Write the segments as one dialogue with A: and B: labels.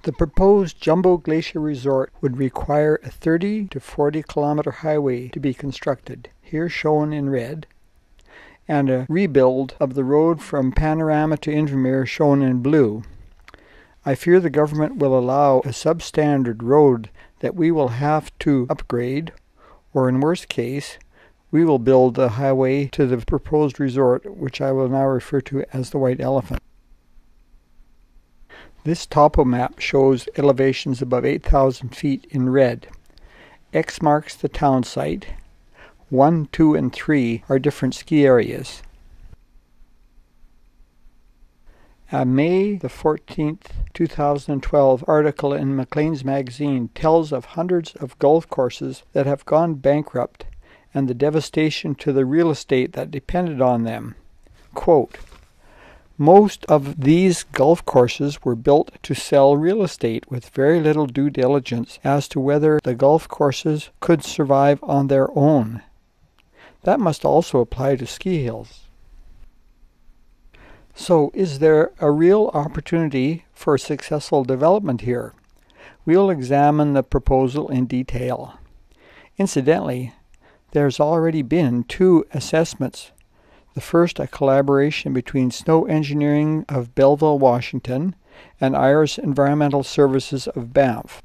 A: The proposed Jumbo Glacier Resort would require a 30 to 40 kilometer highway to be constructed, here shown in red, and a rebuild of the road from Panorama to Invermere shown in blue. I fear the government will allow a substandard road that we will have to upgrade, or in worst case, we will build the highway to the proposed resort, which I will now refer to as the White Elephant. This topo map shows elevations above 8,000 feet in red. X marks the town site. 1, 2, and 3 are different ski areas. A May the 14th, 2012 article in Maclean's magazine tells of hundreds of golf courses that have gone bankrupt and the devastation to the real estate that depended on them. Quote, "Most of these golf courses were built to sell real estate with very little due diligence as to whether the golf courses could survive on their own. That must also apply to ski hills." So, is there a real opportunity for successful development here? We'll examine the proposal in detail. Incidentally, there's already been 2 assessments. The first, a collaboration between Snow Engineering of Belleville, Washington, and Iris Environmental Services of Banff.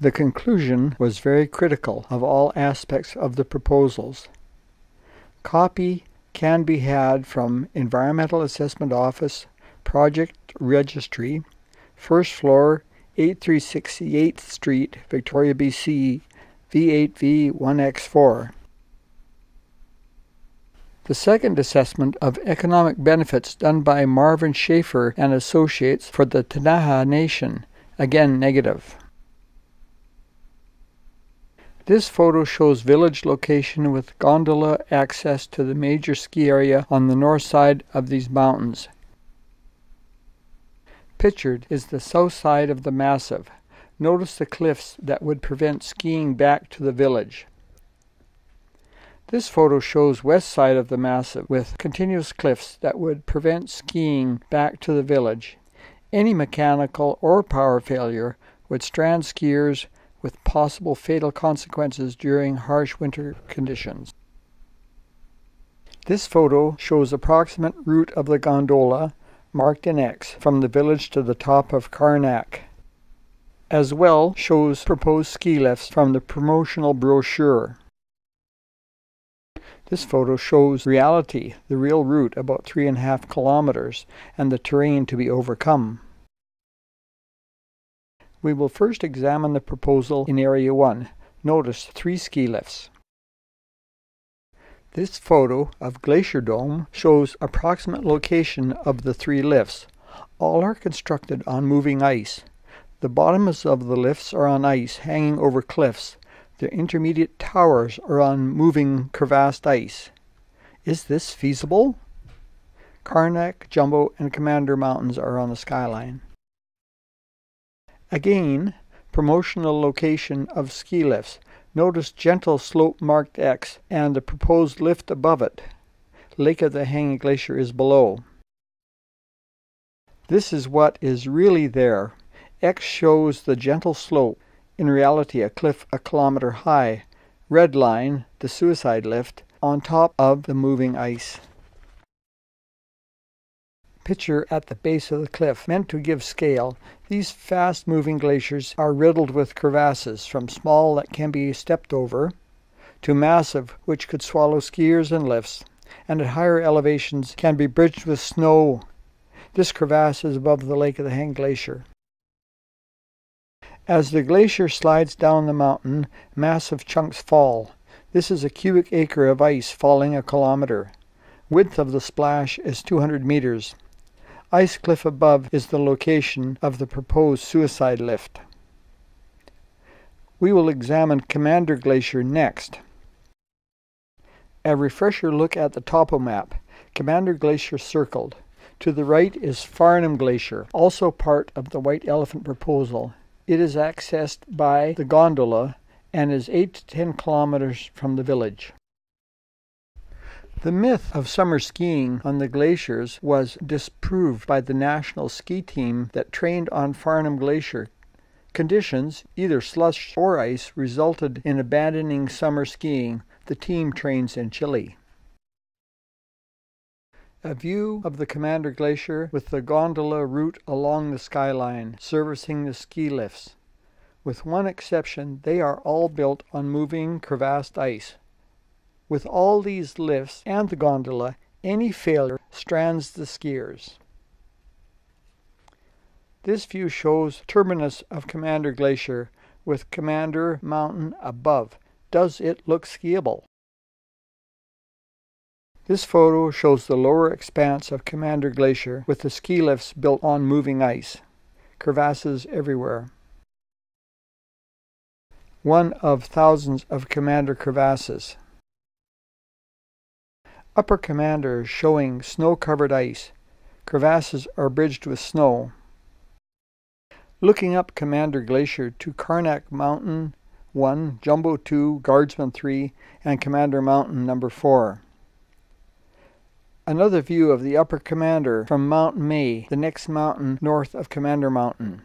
A: The conclusion was very critical of all aspects of the proposals. Copy can be had from Environmental Assessment Office, Project Registry, First Floor, 8368th Street, Victoria, BC, V8V1X4. The second assessment of economic benefits done by Marvin Schaefer and Associates for the Ktunaxa Nation, again negative. This photo shows village location with gondola access to the major ski area on the north side of these mountains. Pictured is the south side of the massif. Notice the cliffs that would prevent skiing back to the village. This photo shows west side of the massif with continuous cliffs that would prevent skiing back to the village. Any mechanical or power failure would strand skiers with possible fatal consequences during harsh winter conditions. This photo shows approximate route of the gondola, marked in X, from the village to the top of Karnak. As well shows proposed ski lifts from the promotional brochure. This photo shows reality, the real route, about 3.5 kilometers, and the terrain to be overcome. We will first examine the proposal in Area 1. Notice 3 ski lifts. This photo of Glacier Dome shows approximate location of the 3 lifts. All are constructed on moving ice. The bottoms of the lifts are on ice hanging over cliffs. The intermediate towers are on moving crevassed ice. Is this feasible? Karnak, Jumbo, and Commander Mountains are on the skyline. Again, promotional location of ski lifts. Notice gentle slope marked X and the proposed lift above it. Lake of the Hanging Glacier is below. This is what is really there. X shows the gentle slope. In reality, a cliff a kilometer high. Red line, the suicide lift, on top of the moving ice. Picture at the base of the cliff, meant to give scale. These fast-moving glaciers are riddled with crevasses, from small that can be stepped over, to massive, which could swallow skiers and lifts, and at higher elevations can be bridged with snow. This crevasse is above the Lake of the Hanging Glacier. As the glacier slides down the mountain, massive chunks fall. This is a cubic acre of ice falling a kilometer. Width of the splash is 200 meters. Ice cliff above is the location of the proposed suicide lift. We will examine Commander Glacier next. A refresher look at the topo map. Commander Glacier circled. To the right is Farnham Glacier, also part of the White Elephant proposal. It is accessed by the gondola and is 8 to 10 kilometers from the village. The myth of summer skiing on the glaciers was disproved by the national ski team that trained on Farnham Glacier. Conditions, either slush or ice, resulted in abandoning summer skiing. The team trains in Chile. A view of the Commander Glacier with the gondola route along the skyline, servicing the ski lifts. With one exception, they are all built on moving crevassed ice. With all these lifts and the gondola, any failure strands the skiers. This view shows terminus of Commander Glacier with Commander Mountain above. Does it look skiable? This photo shows the lower expanse of Commander Glacier with the ski lifts built on moving ice. Crevasses everywhere. One of thousands of Commander crevasses. Upper Commander showing snow-covered ice. Crevasses are bridged with snow. Looking up Commander Glacier to Karnak Mountain 1, Jumbo 2, Guardsman 3, and Commander Mountain number 4. Another view of the Upper Commander from Mount May, the next mountain north of Commander Mountain.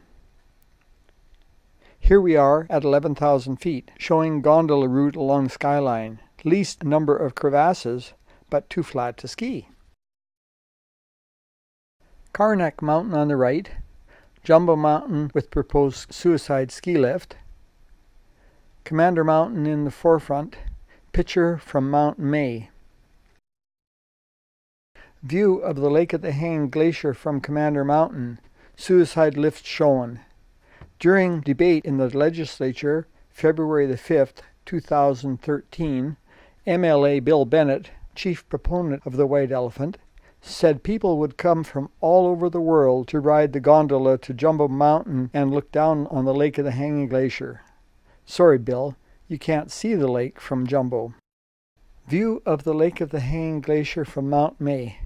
A: Here we are at 11,000 feet, showing gondola route along the skyline. Least number of crevasses, but too flat to ski. Karnak Mountain on the right, Jumbo Mountain with proposed suicide ski lift, Commander Mountain in the forefront, picture from Mount May. View of the Lake of the Hanged Glacier from Commander Mountain, suicide lift shown. During debate in the legislature, February the 5th, 2013, MLA Bill Bennett, chief proponent of the White Elephant, said people would come from all over the world to ride the gondola to Jumbo Mountain and look down on the Lake of the Hanging Glacier. Sorry, Bill, you can't see the lake from Jumbo. View of the Lake of the Hanging Glacier from Mount May,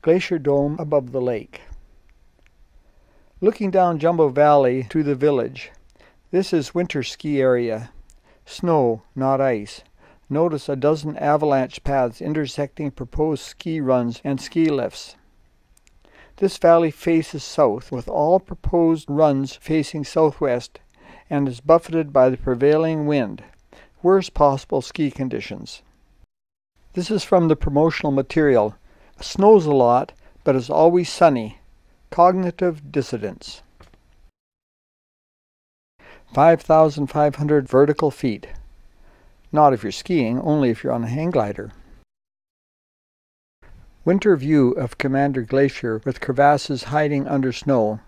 A: glacier dome above the lake. Looking down Jumbo Valley to the village. This is winter ski area. Snow, not ice. Notice a dozen avalanche paths intersecting proposed ski runs and ski lifts. This valley faces south, with all proposed runs facing southwest, and is buffeted by the prevailing wind. Worst possible ski conditions. This is from the promotional material. Snows a lot, but is always sunny. Cognitive dissonance. 5,500 vertical feet. Not if you're skiing, only if you're on a hang glider. Winter view of Commander Glacier with crevasses hiding under snow.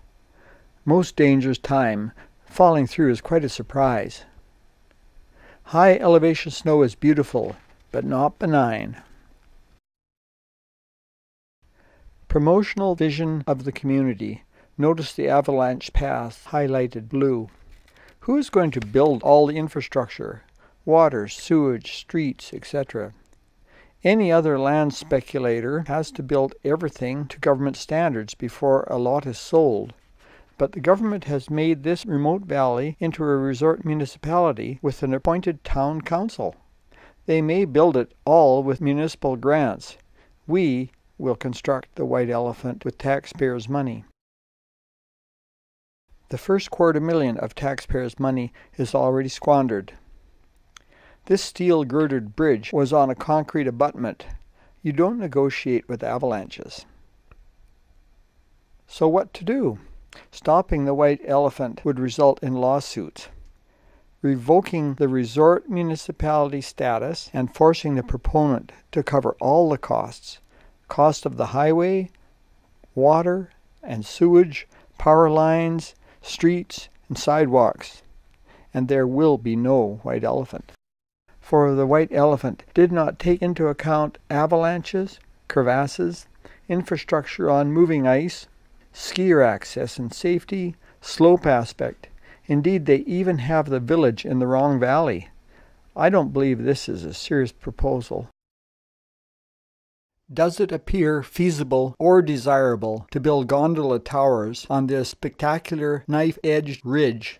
A: Most dangerous time. Falling through is quite a surprise. High elevation snow is beautiful, but not benign. Promotional vision of the community. Notice the avalanche path highlighted blue. Who is going to build all the infrastructure? Water, sewage, streets, etc. Any other land speculator has to build everything to government standards before a lot is sold. But the government has made this remote valley into a resort municipality with an appointed town council. They may build it all with municipal grants. We will construct the White Elephant with taxpayers' money. The first $250,000 of taxpayers' money is already squandered. This steel-girdered bridge was on a concrete abutment. You don't negotiate with avalanches. So what to do? Stopping the White Elephant would result in lawsuits. Revoking the resort municipality status and forcing the proponent to cover all the costs. Cost of the highway, water and sewage, power lines, streets and sidewalks. And there will be no White Elephant. For the White Elephant did not take into account avalanches, crevasses, infrastructure on moving ice, skier access and safety, slope aspect. Indeed, they even have the village in the wrong valley. I don't believe this is a serious proposal. Does it appear feasible or desirable to build gondola towers on this spectacular knife-edged ridge,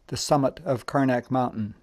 A: the summit of Karnak Mountain?